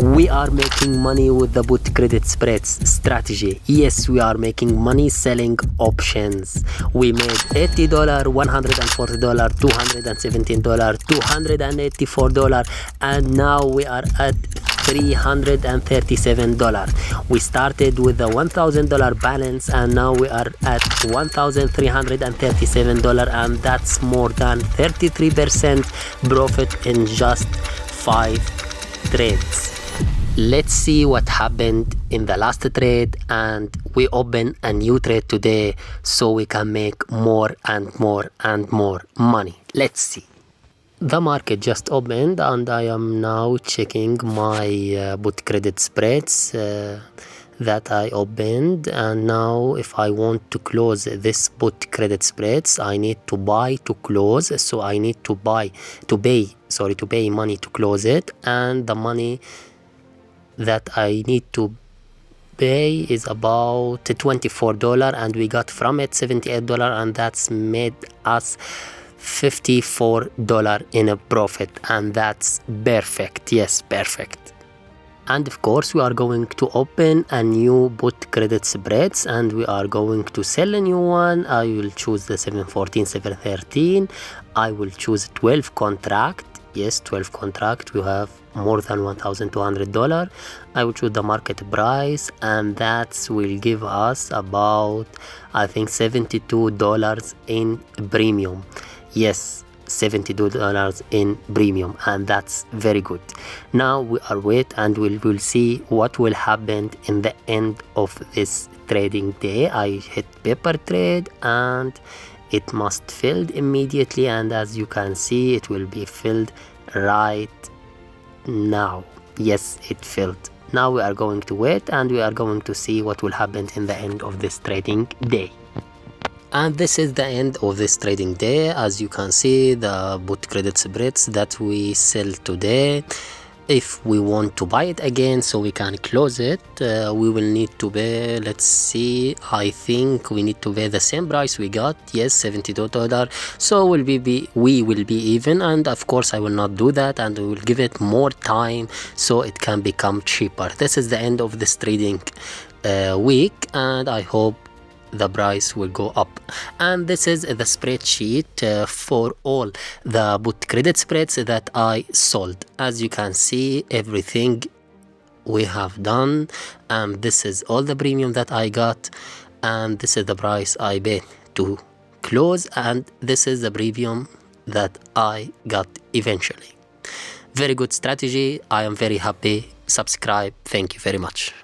We are making money with the put credit spreads strategy. Yes, we are making money selling options. We made $80, $140, $217, $284, and now we are at $337. We started with a $1,000 balance, and now we are at $1,337, and that's more than 33% profit in just 5 trades. Let's see what happened in the last trade, and we open a new trade today so we can make more and more and more money. Let's see. The market just opened, and I am now checking my put credit spreads that I opened. And now if I want to close this put credit spreads, I need to buy to close. So I need to pay money to close it, and the money that I need to pay is about $24, and we got from it $78, and that's made us $54 in a profit, and that's perfect. Yes, perfect. And of course we are going to open a new put credit spreads, and we are going to sell a new one. I will choose the 714, 713. I will choose 12 contract. Yes, 12 contract. We have more than $1,200. I will choose the market price, and that will give us about, I think, $72 in premium. Yes, $72 in premium, and that's very good. Now we are wait, and we'll see what will happen in the end of this trading day. I hit paper trade, and it must filled immediately, and as you can see, it will be filled right now. Yes, it filled. Now we are going to wait, and we are going to see what will happen in the end of this trading day. And this is the end of this trading day. As you can see, the put credit spreads that we sell today. If we want to buy it again so we can close it, we will need to pay, let's see, I think we need to pay the same price we got. Yes, $72. So we will be even, and of course I will not do that, and we will give it more time so it can become cheaper. This is the end of this trading week, and I hope the price will go up. And this is the spreadsheet for all the put credit spreads that I sold. As you can see, everything we have done, and this is all the premium that I got, and this is the price I paid to close, and this is the premium that I got eventually. Very good strategy. I am very happy. Subscribe. Thank you very much.